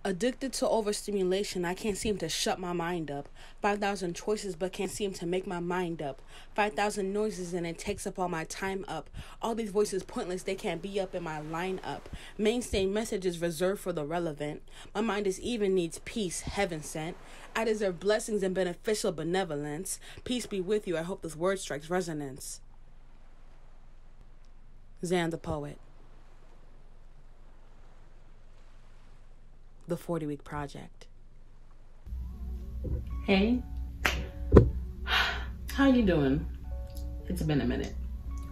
Addicted to overstimulation, I can't seem to shut my mind up. 5,000 choices but can't seem to make my mind up. 5,000 noises and it takes up all my time up. All these voices pointless, they can't be up in my lineup. Mainstay messages reserved for the relevant. My mind is even, needs peace, heaven sent. I deserve blessings and beneficial benevolence. Peace be with you, I hope this word strikes resonance. Zan the Poet. The 40-Week Project. Hey, how you doing? It's been a minute.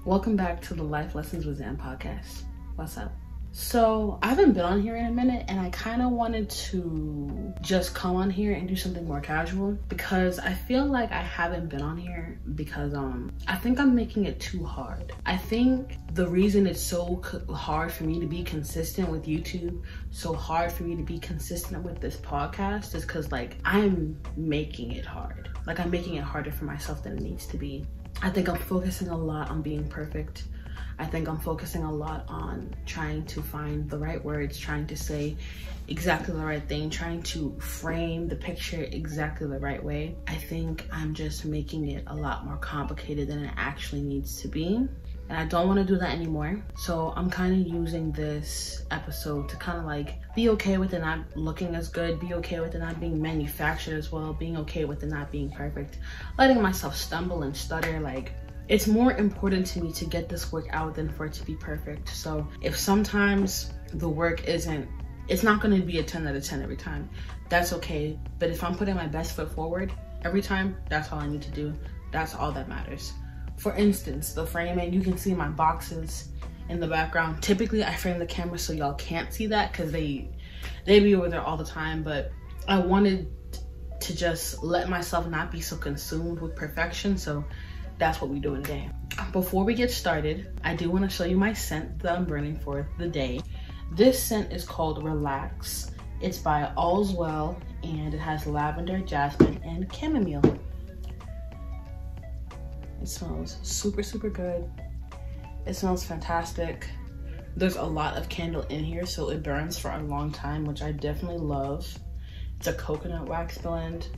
Welcome back to the Life Lessons with Zan podcast. What's up? So I haven't been on here in a minute, and I kind of wanted to just come on here and do something more casual because I feel like I haven't been on here because I think I'm making it too hard. I think the reason it's so hard for me to be consistent with YouTube, so hard for me to be consistent with this podcast is because like I'm making it hard. Like I'm making it harder for myself than it needs to be. I think I'm focusing a lot on being perfect. I think I'm focusing a lot on trying to find the right words, trying to say exactly the right thing, trying to frame the picture exactly the right way. I think I'm just making it a lot more complicated than it actually needs to be. And I don't want to do that anymore. So I'm kind of using this episode to kind of like be okay with it not looking as good, be okay with it not being manufactured as well, being okay with it not being perfect, letting myself stumble and stutter. Like, it's more important to me to get this work out than for it to be perfect. So if sometimes the work isn't, it's not going to be a 10 out of 10 every time, that's okay. But if I'm putting my best foot forward every time, that's all I need to do. That's all that matters. For instance, the framing, you can see my boxes in the background. Typically I frame the camera so y'all can't see that because they be over there all the time, but I wanted to just let myself not be so consumed with perfection. So that's what we're doing today. Before we get started, I do want to show you my scent that I'm burning for the day. This scent is called Relax. It's by All's Well, and it has lavender, jasmine, and chamomile. It smells super, super good. It smells fantastic. There's a lot of candle in here, so it burns for a long time, which I definitely love. It's a coconut wax blend.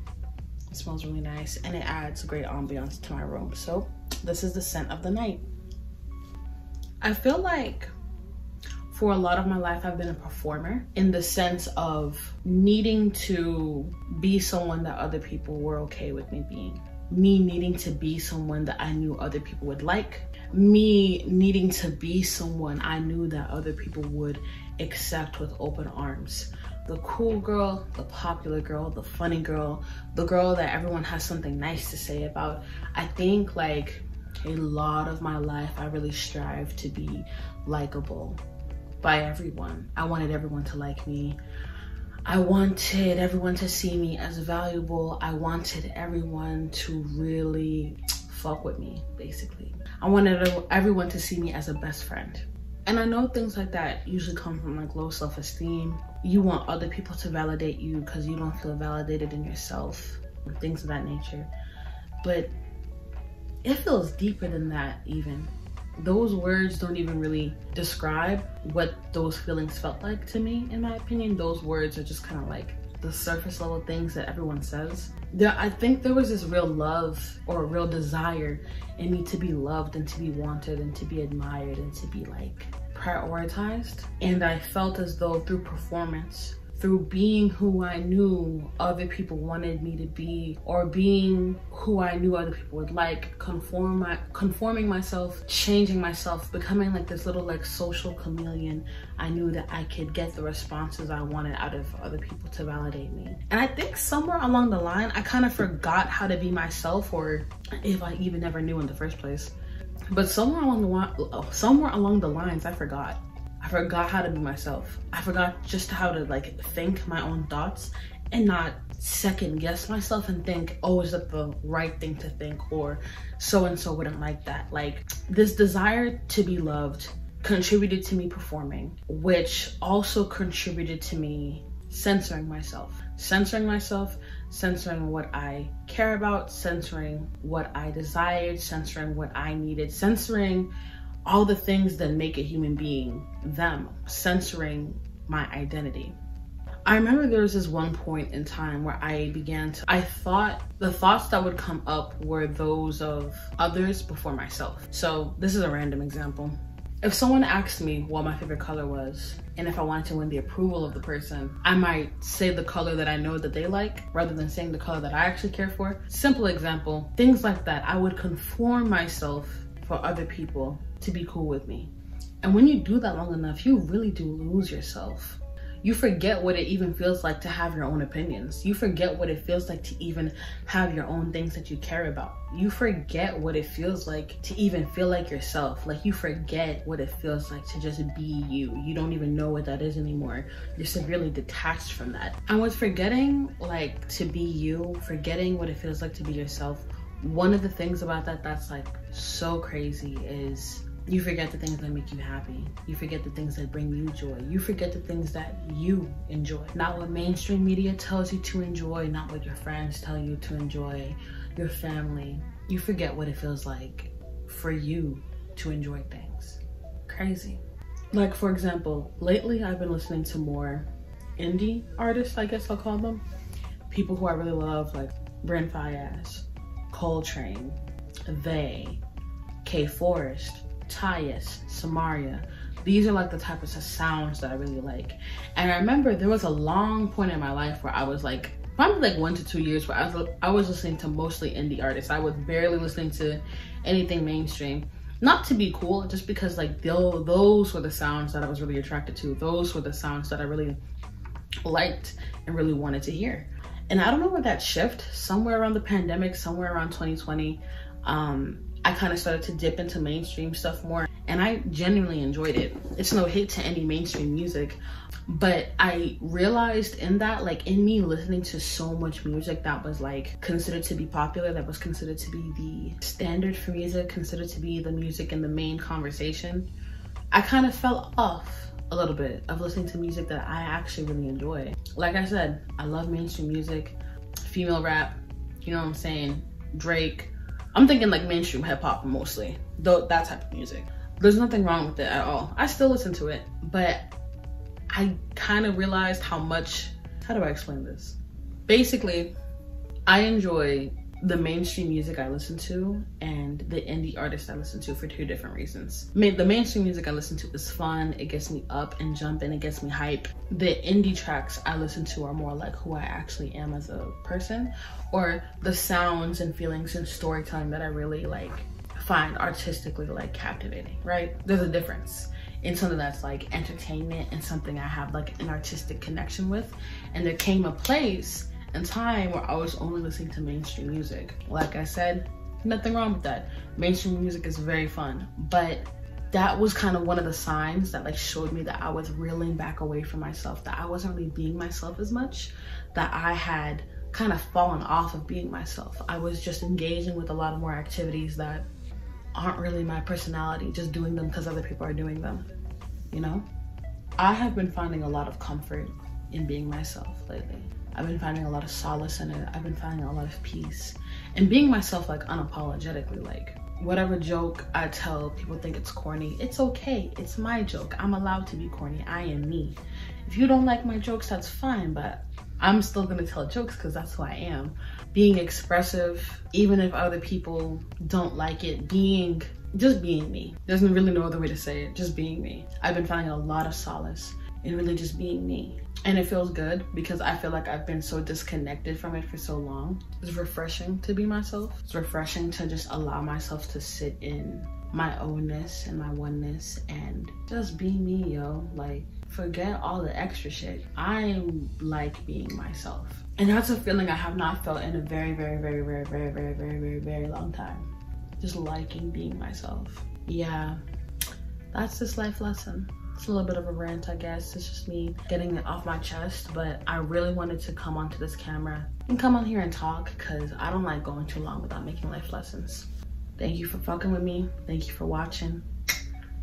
It smells really nice and it adds great ambiance to my room. So this is the scent of the night. I feel like for a lot of my life, I've been a performer in the sense of needing to be someone that other people were okay with me being. Me needing to be someone that I knew other people would like. Me needing to be someone I knew that other people would accept with open arms. The cool girl, the popular girl, the funny girl, the girl that everyone has something nice to say about. I think like a lot of my life, I really strive to be likable by everyone. I wanted everyone to like me. I wanted everyone to see me as valuable. I wanted everyone to really fuck with me, basically. I wanted everyone to see me as a best friend. And I know things like that usually come from like low self-esteem. You want other people to validate you because you don't feel validated in yourself, things of that nature. But it feels deeper than that even. Those words don't even really describe what those feelings felt like to me, in my opinion. Those words are just kind of like the surface level things that everyone says. I think there was this real love or a real desire in me to be loved and to be wanted and to be admired and to be like prioritized. And I felt as though through performance, through being who I knew other people wanted me to be, or being who I knew other people would like, conforming myself, changing myself, becoming like this little like social chameleon, I knew that I could get the responses I wanted out of other people to validate me. And I think somewhere along the line, I kind of forgot how to be myself, or if I even never knew in the first place. But somewhere along the lines, I forgot how to be myself. I forgot just how to like think my own thoughts and not second guess myself and think, oh, is that the right thing to think, or so-and-so wouldn't like that. Like this desire to be loved contributed to me performing, which also contributed to me censoring myself, censoring what I care about, censoring what I desired, censoring what I needed, censoring all the things that make a human being them, censoring my identity. I remember there was this one point in time where I thought the thoughts that would come up were those of others before myself. So this is a random example. If someone asked me what my favorite color was, and if I wanted to win the approval of the person, I might say the color that I know that they like, rather than saying the color that I actually care for. Simple example, things like that. I would conform myself for other people to be cool with me. And when you do that long enough, you really do lose yourself. You forget what it even feels like to have your own opinions. You forget what it feels like to even have your own things that you care about. You forget what it feels like to even feel like yourself. Like, you forget what it feels like to just be you. You don't even know what that is anymore. You're severely detached from that. And with forgetting like to be you, forgetting what it feels like to be yourself, one of the things about that that's like so crazy is you forget the things that make you happy. You forget the things that bring you joy. You forget the things that you enjoy. Not what mainstream media tells you to enjoy, not what your friends tell you to enjoy, your family. You forget what it feels like for you to enjoy things. Crazy. Like, for example, lately I've been listening to more indie artists, I guess I'll call them. People who I really love, like Brent Faiyaz, Coltrane, They, K Forest, Tyus, Samaria. These are like the types of sounds that I really like. And I remember there was a long point in my life where I was like, probably like 1 to 2 years where I was listening to mostly indie artists. I was barely listening to anything mainstream. Not to be cool, just because like those were the sounds that I was really attracted to. Those were the sounds that I really liked and really wanted to hear. And I don't know where that shift, somewhere around the pandemic, somewhere around 2020, I kind of started to dip into mainstream stuff more, and I genuinely enjoyed it. It's no hit to any mainstream music, but I realized in that, like in me listening to so much music that was like considered to be popular, that was considered to be the standard for music, considered to be the music in the main conversation, I kind of fell off a little bit of listening to music that I actually really enjoy. Like I said, I love mainstream music, female rap, you know what I'm saying, Drake. I'm thinking like mainstream hip hop mostly, though, that type of music. There's nothing wrong with it at all. I still listen to it, but I kind of realized how much, how do I explain this? Basically, I enjoy the mainstream music I listen to and the indie artists I listen to for 2 different reasons. The mainstream music I listen to is fun, it gets me up and jumping, it gets me hype. The indie tracks I listen to are more like who I actually am as a person, or the sounds and feelings and storytelling that I really like find artistically like captivating, right? There's a difference in something that's like entertainment and something I have like an artistic connection with. And there came a place and time where I was only listening to mainstream music. Like I said, nothing wrong with that. Mainstream music is very fun, but that was kind of one of the signs that like showed me that I was reeling back away from myself, that I wasn't really being myself as much, that I had kind of fallen off of being myself. I was just engaging with a lot of more activities that aren't really my personality, just doing them because other people are doing them, you know? I have been finding a lot of comfort in being myself lately. I've been finding a lot of solace in it. I've been finding a lot of peace and being myself, like unapologetically. Like whatever joke I tell, people think it's corny. It's okay, it's my joke. I'm allowed to be corny, I am me. If you don't like my jokes, that's fine, but I'm still gonna tell jokes because that's who I am. Being expressive, even if other people don't like it, just being me. There's really no other way to say it, just being me. I've been finding a lot of solace in really just being me. And it feels good because I feel like I've been so disconnected from it for so long. It's refreshing to be myself. It's refreshing to just allow myself to sit in my ownness and my oneness and just be me, yo. Like, forget all the extra shit. I like being myself. And that's a feeling I have not felt in a very, very, very, very, very, very, very, very, very long time. Just liking being myself. Yeah, that's this life lesson. It's a little bit of a rant, I guess. It's just me getting it off my chest, but I really wanted to come onto this camera and come on here and talk because I don't like going too long without making life lessons. Thank you for fucking with me. Thank you for watching.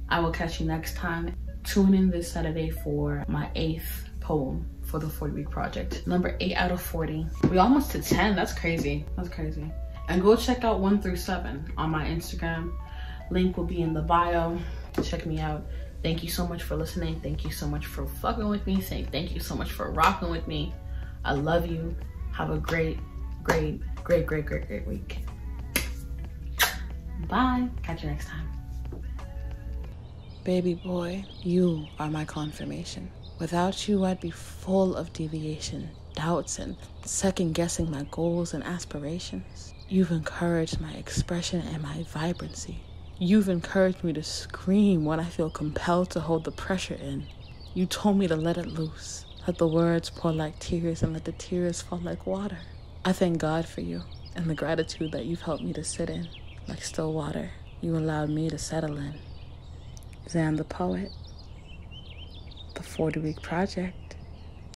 I will catch you next time. Tune in this Saturday for my 8th poem for the 40-week project. Number 8 out of 40. We almost to 10, that's crazy. That's crazy. And go check out 1 through 7 on my Instagram. Link will be in the bio. Check me out. Thank you so much for listening. Thank you so much for fucking with me. Thank you so much for rocking with me. I love you. Have a great week. Bye. Catch you next time. Baby boy, you are my confirmation. Without you, I'd be full of deviation, doubts, and second-guessing my goals and aspirations. You've encouraged my expression and my vibrancy. You've encouraged me to scream when I feel compelled to hold the pressure in. You told me to let it loose. Let the words pour like tears and let the tears fall like water. I thank God for you and the gratitude that you've helped me to sit in. Like still water, you allowed me to settle in. Zan the Poet, the 40-week project.